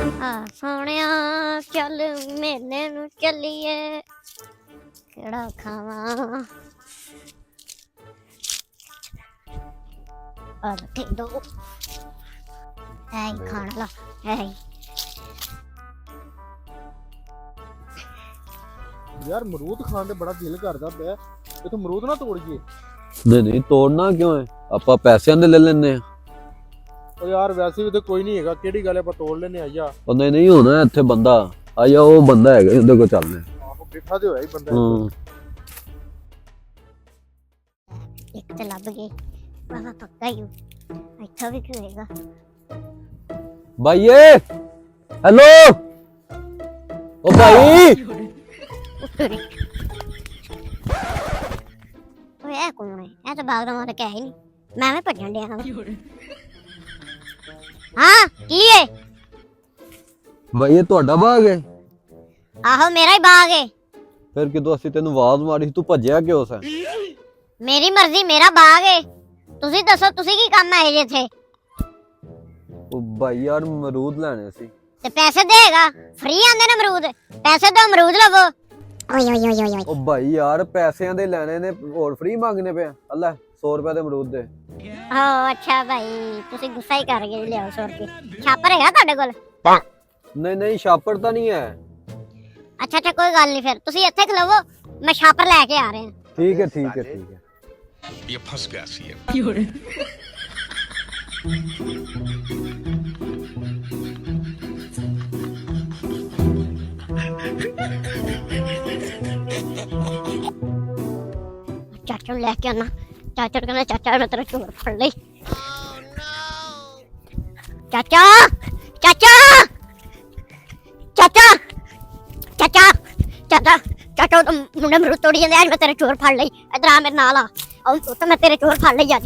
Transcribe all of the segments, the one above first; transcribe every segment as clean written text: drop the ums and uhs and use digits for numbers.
सोनिया चल मेले नू चलिए केड़ा खावा और दो ऐ खाना ला ऐ यार अमरूद खान ते बड़ा दिल करदा पिया ते तू अमरूद ना तोड़िए। नहीं तोड़ना क्यों है, ਆਪਾਂ ਪੈਸਿਆਂ ਦੇ ਲੈ ਲੈਨੇ ਆ। ओ यार वैसे भी तो कोई नहीं हैगा, केड़ी गल है ਆਪਾਂ ਤੋੜ ਲੈਨੇ ਆ ਜਾ। ਉਹ ਨਹੀਂ ਹੋਣਾ ਇੱਥੇ ਬੰਦਾ ਆ ਜਾ, ਉਹ ਬੰਦਾ ਹੈਗਾ ਉਹਦੇ ਕੋਲ ਚੱਲਦੇ ਆ। ਆਹੋ ਬੈਠਾ ਤੇ ਹੋਇਆ ਹੀ ਬੰਦਾ। ਹਾਂ एक तो लब गए वहां पक्का ही अच्छा भी खेलेगा। भाईए हेलो ओ भाई ओए कौन है ऐ तो भागदा मार के है ही नहीं मैं भजन दिया हां की है भाई ਇਹ ਤੁਹਾਡਾ ਬਾਗ ਹੈ? आहो मेरा ही बाग है। ਫਿਰ ਕਿਦੋਂ ਅਸੀਂ ਤੈਨੂੰ ਆਵਾਜ਼ ਮਾਰੀ ਤੂੰ ਭੱਜਿਆ ਕਿਉਂ ਸੈਂ? मेरी मर्जी मेरा बाग है तुसी दसो तुसी की काम आए जे थे ਉਹ ਭਾਈ ਯਾਰ ਅਮਰੂਦ ਲੈਣੇ ਸੀ। ते पैसे देगा फ्री आंदे ने अमरूद पैसे दो अमरूद लवो। ओए ओए ओए ओए ਉਹ ਭਾਈ ਯਾਰ ਪੈਸਿਆਂ ਦੇ ਲੈਣੇ ਨੇ, ਹੋਰ ਫ੍ਰੀ ਮੰਗਨੇ ਪਏ ਅੱਲਾ 100 ਰੁਪਏ ਦੇ ਅਮਰੂਦ ਦੇ। ओ अच्छा भाई तुसी गुस्सा ही कर गए ले आओ 100 रुपए छापर हैगा ਤੁਹਾਡੇ ਕੋਲ? नहीं छापड़ तो नहीं है। अच्छा अच्छा कोई गल नहीं फिर तुसी ਇੱਥੇ ਖਲੋਵੋ मैं छापर लेके आ रहे हैं। ठीक है ठीक है ठीक है। ये फंस गया सी चाचा ਨੂੰ ਲੈ ਕੇ ਆਣਾ ਚਾਚਾ ਕਹਿੰਦਾ ਚਾਚਾ ਮੈਂ ਤੇਰਾ ਚੋਰ ਫੜ ਲਈ। ਚਾਚਾ ਚਾਚਾ ਚਾਚਾ ਚਾਚਾ ਚਾਚਾ ਚਾਚਾ ਉਹ ਮੁੰਡੇ ਮਰੂ ਤੋੜੀ ਜਾਂਦੇ ਅੱਜ ਮੈਂ ਤੇਰੇ ਚੋਰ ਫੜ ਲਈ ਇਧਰ ਆ ਮੇਰੇ ਨਾਲ ਆ ਉਹ ਤਾਂ ਮੈਂ ਤੇਰੇ ਚੋਰ ਫੜ ਲਈ ਅੱਜ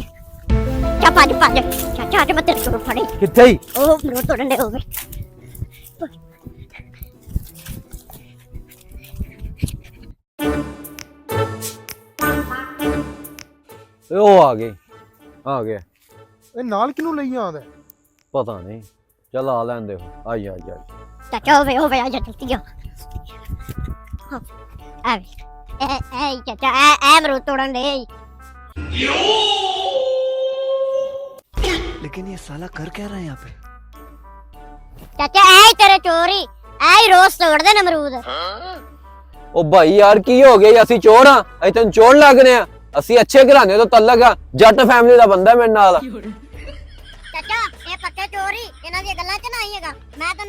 ਚਾ ਭੱਜ ਭੱਜ ਚਾਚਾ ਅੱਜ ਮੈਂ ਤੇਰੇ ਚੋਰ ਫੜੀ किथे ही ਉਹ ਮਰੂ ਤੋੜਨ ਦੇ ਹੋਵੇ। ओ आ गए ਇਹ ਨਾਲ ਕਿਨੂੰ ਲਈ ਆਂਦਾ? पता नहीं चल आ लैन दे आई आई आई। ਚਾਚਾ ਹੋਵੇ ਆ ਜਾ ਜਲਦੀ ਆ ਆ ਐ ਚਾਚਾ ਐ ਮਰੂ ਤੋੜਨ ਦੇ। लेकिन ये साला कर क्या रहा है यहाँ पे? ਚਾਚਾ ਐ ਤੇਰੇ ਚੋਰੀ ਐ ਹੀ ਰੋਜ਼ ਤੋੜਦੇ ਨੇ ਅਮਰੂਦ। ओ भाई यार की हो गया, ਅਸੀਂ ਚੋਰ ਆ, ਅਸੀਂ ਤੈਨੂੰ ਚੋਰ ਲੱਗਨੇ ਆ, ਅਸੀਂ ਅੱਛੇ ਘਰਾਣੇ ਤੋਂ ਤਲਕ ਆ, ਜੱਟ ਫੈਮਿਲੀ ਦਾ ਬੰਦਾ ਮੇਰੇ ਨਾਲ। ਚਾਚਾ ਇਹ ਪੱਕੇ ਚੋਰੀ ਇਹਨਾਂ ਦੀਆਂ ਗੱਲਾਂ 'ਚ ਨਾ ਆਈਏਗਾ ਮੈਂ